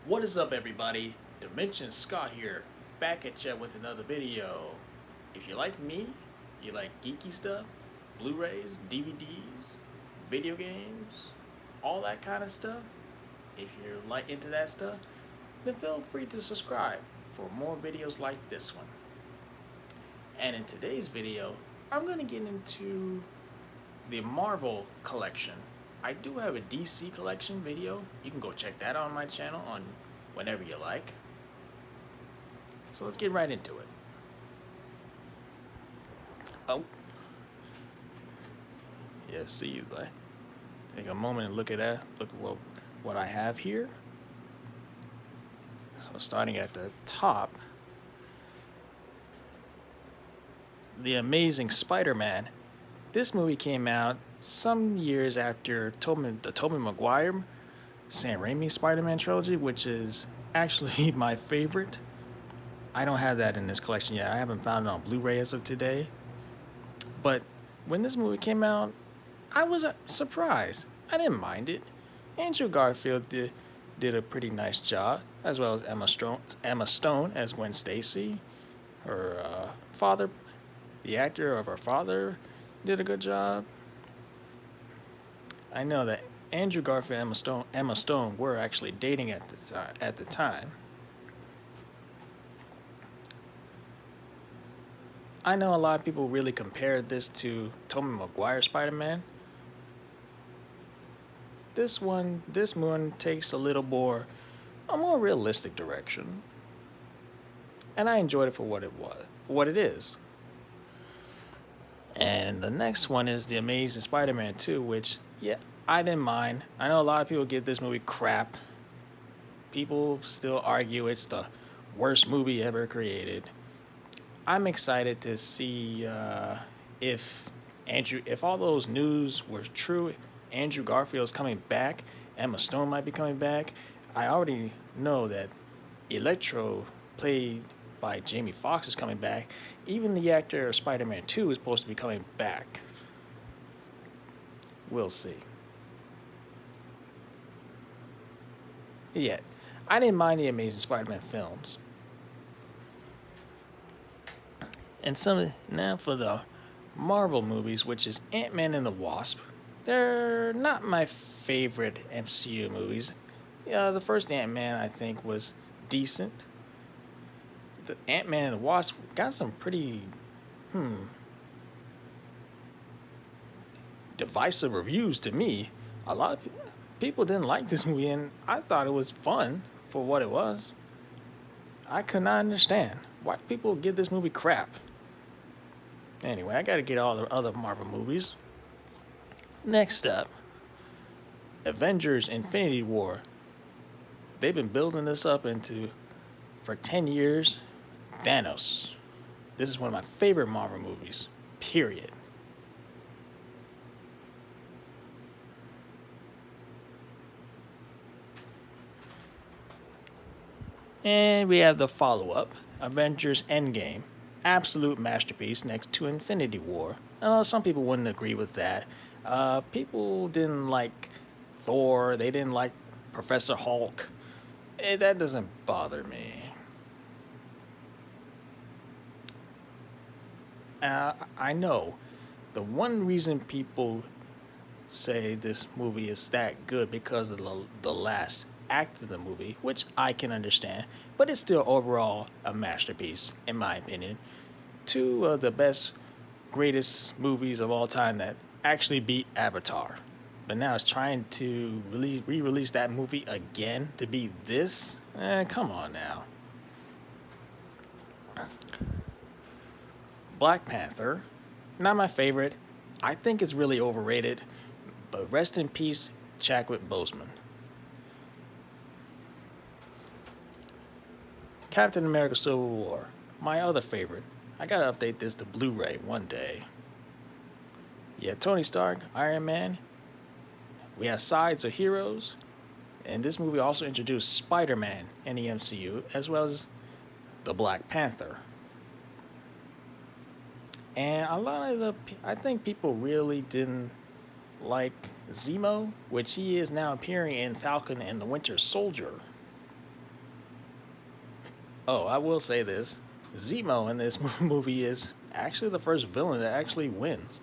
What is up, everybody? Dimension Scott here, back at you with another video. If you like me, you like geeky stuff, Blu-rays, DVDs, video games, all that kind of stuff, if you're like into that stuff, then feel free to subscribe for more videos like this one. And in today's video, I'm going to get into the Marvel collection. I do have a DC collection video. You can go check that out on my channel on whenever you like. So let's get right into it. Oh. Yeah, see you. Take a moment and look at that. Look at what I have here. So starting at the top, The Amazing Spider-Man. This movie came out some years after the Tobey Maguire Sam Raimi Spider-Man trilogy, which is actually my favorite. I don't have that in this collection yet. I haven't found it on Blu-ray as of today. But when this movie came out, I was surprised. I didn't mind it. Andrew Garfield did a pretty nice job, as well as Emma Stone as Gwen Stacy. Her father, the actor of her father, did a good job. I know that Andrew Garfield and Emma Stone were actually dating at the time. I know a lot of people really compared this to Tobey Maguire Spider-Man. This one takes a more realistic direction, and I enjoyed it for what it is. And the next one is The Amazing Spider-Man 2, which, yeah, I didn't mind. I know a lot of people give this movie crap. People still argue it's the worst movie ever created. I'm excited to see if all those news were true. Andrew Garfield's coming back. Emma Stone might be coming back. I already know that Electro, played by Jamie Foxx, is coming back. Even the actor of Spider-Man 2 is supposed to be coming back. We'll see. Yet, I didn't mind the Amazing Spider-Man films. And now for the Marvel movies, which is Ant-Man and the Wasp. They're not my favorite MCU movies. Yeah, the first Ant-Man I think was decent. The Ant-Man and the Wasp got some pretty divisive reviews to me. A lot of people didn't like this movie, and I thought it was fun for what it was. I could not understand why people give this movie crap. Anyway, I gotta get all the other Marvel movies. Next up, Avengers Infinity War. They've been building this up for 10 years. Thanos. This is one of my favorite Marvel movies, period. And we have the follow-up, Avengers Endgame. Absolute masterpiece next to Infinity War. Some people wouldn't agree with that. People didn't like Thor. They didn't like Professor Hulk. That doesn't bother me. I know the one reason people say this movie is that good because of the last act of the movie, which I can understand, but it's still overall a masterpiece, in my opinion. Two of the greatest movies of all time that actually beat Avatar. But now it's trying to re-release that movie again to beat this? Come on now. Black Panther, not my favorite. I think it's really overrated, but rest in peace, Chadwick Boseman. Captain America Civil War, my other favorite. I gotta update this to Blu-ray one day. Yeah, Tony Stark, Iron Man. We have sides of heroes. And this movie also introduced Spider-Man in the MCU, as well as the Black Panther. And I think people really didn't like Zemo, which he is now appearing in Falcon and the Winter Soldier. Oh, I will say this. Zemo in this movie is actually the first villain that actually wins.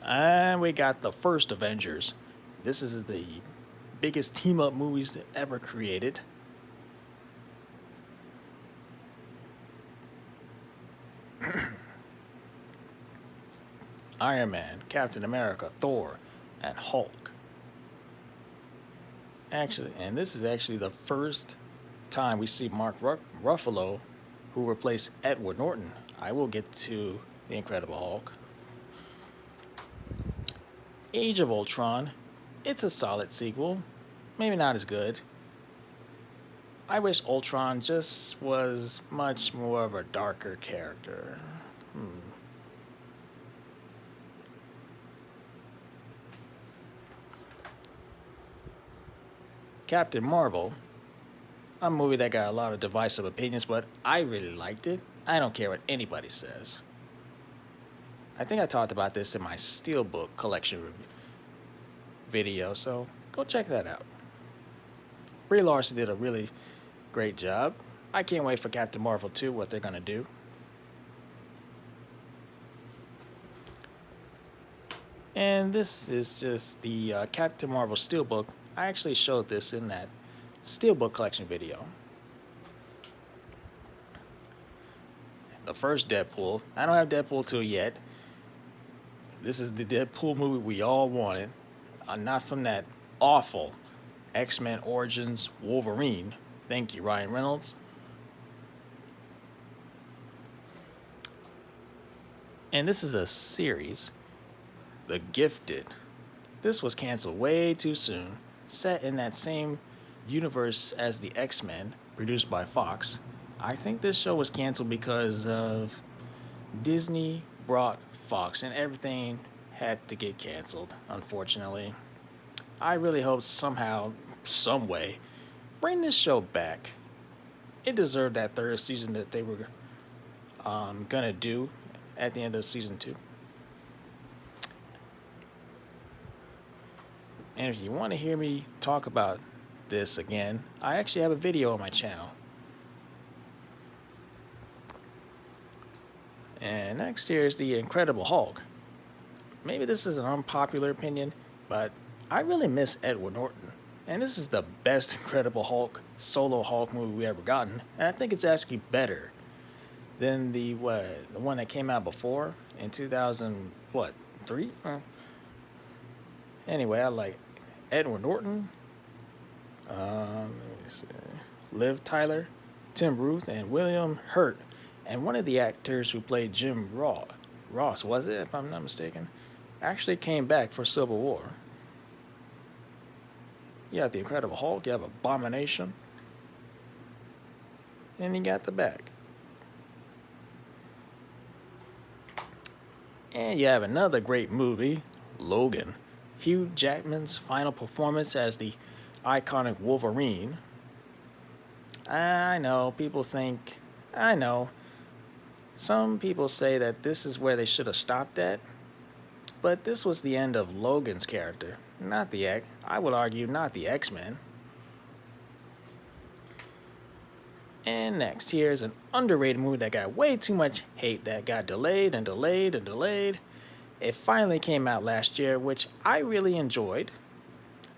And we got the first Avengers. This is the biggest team up movies ever created. Iron Man, Captain America, Thor, and Hulk. Actually, and this is actually the first time we see Mark Ruffalo, who replaced Edward Norton. I will get to the Incredible Hulk. Age of Ultron. It's a solid sequel. Maybe not as good. I wish Ultron just was much more of a darker character. Captain Marvel, a movie that got a lot of divisive opinions, but I really liked it. I don't care what anybody says. I think I talked about this in my Steelbook collection video, so go check that out. Brie Larson did a really great job. I can't wait for Captain Marvel 2, what they're going to do. And this is just the Captain Marvel Steelbook. I actually showed this in that Steelbook collection video. The first Deadpool. I don't have Deadpool 2 yet. This is the Deadpool movie we all wanted. Not from that awful X-Men Origins Wolverine. Thank you, Ryan Reynolds. And this is a series, The Gifted. This was canceled way too soon. Set in that same universe as the X-Men, produced by Fox. I think this show was canceled because of Disney brought Fox and everything had to get canceled, unfortunately. I really hope somehow, some way, bring this show back. It deserved that third season that they were gonna do at the end of season 2. And if you want to hear me talk about this again, I actually have a video on my channel. And next here is the Incredible Hulk. Maybe this is an unpopular opinion, but I really miss Edward Norton. And this is the best Incredible Hulk solo Hulk movie we ever gotten. And I think it's actually better than the one that came out before in 2003? Anyway, I like Edward Norton, let me see, Liv Tyler, Tim Ruth, and William Hurt. And one of the actors who played Jim Ross, was it, if I'm not mistaken, actually came back for Civil War. You got the Incredible Hulk, you have Abomination, and you got the back. And you have another great movie, Logan. Hugh Jackman's final performance as the iconic Wolverine. I know, some people say that this is where they should have stopped at, but this was the end of Logan's character, I would argue, not the X-Men. And next, here's an underrated movie that got way too much hate, that got delayed and delayed and delayed. It finally came out last year, which I really enjoyed.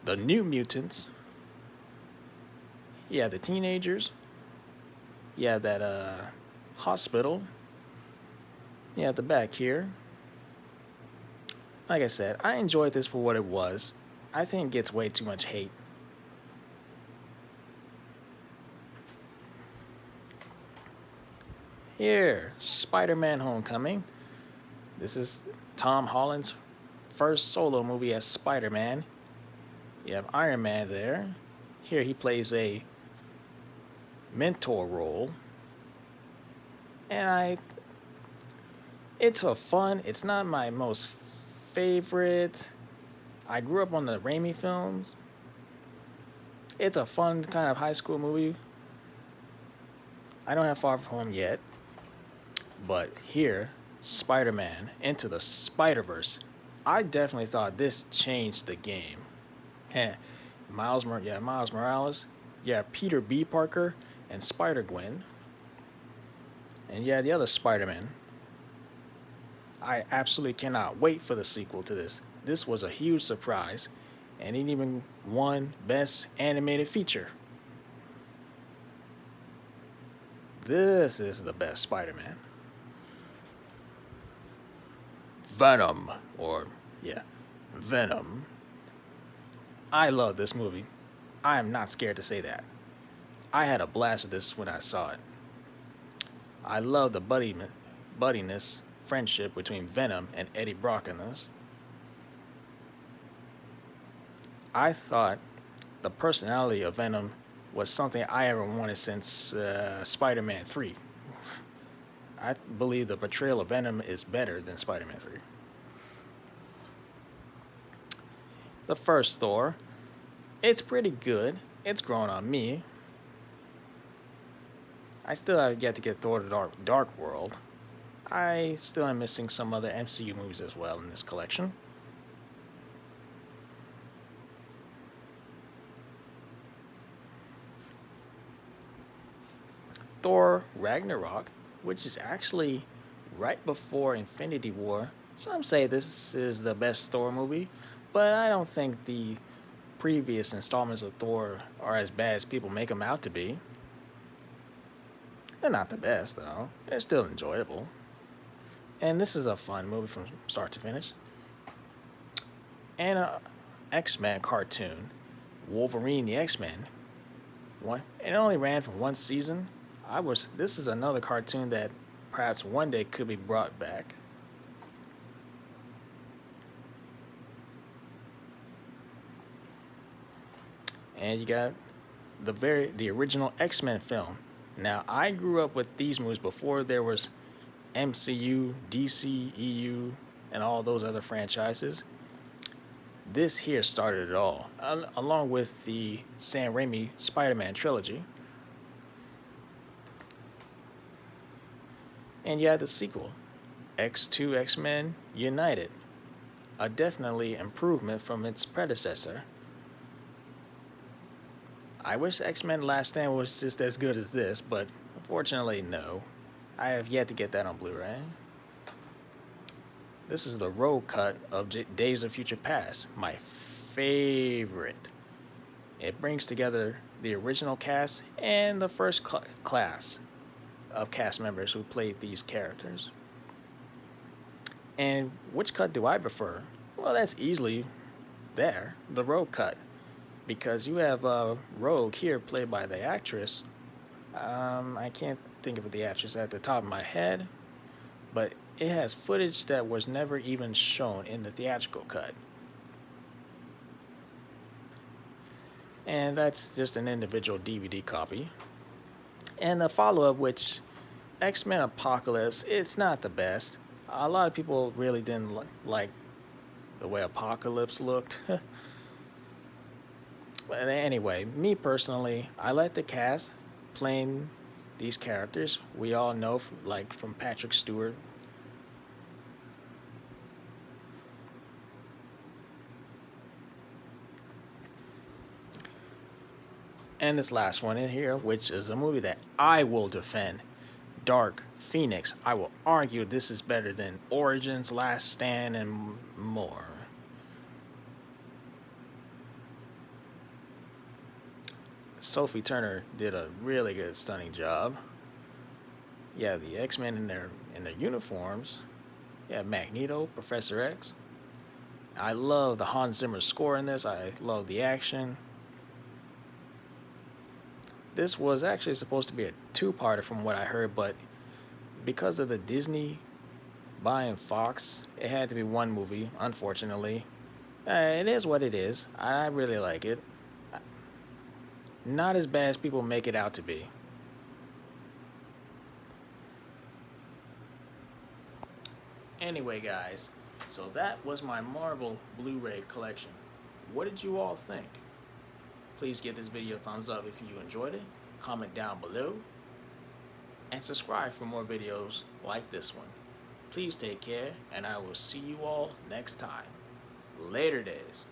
The New Mutants. Yeah, the teenagers. Yeah, that hospital. Yeah, at the back here. Like I said, I enjoyed this for what it was. I think it gets way too much hate. Here, Spider-Man Homecoming. This is Tom Holland's first solo movie as Spider-Man. You have Iron Man there. Here he plays a mentor role. And it's it's not my most favorite. I grew up on the Raimi films. It's a fun kind of high school movie. I don't have Far From Home yet. But here, Spider-Man Into the Spider-Verse. I definitely thought this changed the game. Heh. Miles Morales, yeah, Peter B. Parker, and Spider Gwen, and yeah, the other Spider Man. I absolutely cannot wait for the sequel to this. This was a huge surprise, and it even won Best Animated Feature. This is the best Spider Man. Venom, or yeah, Venom. I love this movie. I am not scared to say that. I had a blast with this when I saw it. I love the buddiness, friendship between Venom and Eddie Brock in this. I thought the personality of Venom was something I ever wanted since Spider-Man 3. I believe the portrayal of Venom is better than Spider-Man 3. The first Thor, it's pretty good. It's grown on me. I still have yet to get Thor the Dark World. I still am missing some other MCU movies as well in this collection. Thor Ragnarok, which is actually right before Infinity War. Some say this is the best Thor movie, but I don't think the previous installments of Thor are as bad as people make them out to be. They're not the best, though. They're still enjoyable. And this is a fun movie from start to finish. And a X-Men cartoon, Wolverine the X-Men. It only ran for one season. This is another cartoon that perhaps one day could be brought back. And you got the original X-Men film. Now, I grew up with these movies before there was MCU, DC, EU, and all those other franchises. This here started it all, along with the Sam Raimi Spider-Man trilogy. And you had the sequel, X2 X-Men United, a definitely improvement from its predecessor. I wish X-Men Last Stand was just as good as this, but unfortunately, no. I have yet to get that on Blu-ray. This is the road cut of Days of Future Past, my favorite. It brings together the original cast and the first class of cast members who played these characters. And which cut do I prefer? Well, that's easily the road cut. Because you have Rogue here played by the actress. I can't think of the actress at the top of my head, but it has footage that was never even shown in the theatrical cut. And that's just an individual DVD copy. And the follow-up, which X-Men Apocalypse, it's not the best. A lot of people really didn't like the way Apocalypse looked. But anyway, me personally, I like the cast playing these characters. We all know, from Patrick Stewart. And this last one in here, which is a movie that I will defend, Dark Phoenix. I will argue this is better than Origins, Last Stand, and more. Sophie Turner did a really good, stunning job. Yeah, the X-Men in their uniforms. Yeah, Magneto, Professor X. I love the Hans Zimmer score in this. I love the action. This was actually supposed to be a two-parter from what I heard, but because of the Disney buying Fox, it had to be one movie, unfortunately. It is what it is. I really like it. Not as bad as people make it out to be. Anyway, guys, so that was my Marvel Blu-ray collection. What did you all think? Please give this video a thumbs up if you enjoyed it, comment down below, and subscribe for more videos like this one. Please take care, and I will see you all next time. Later days.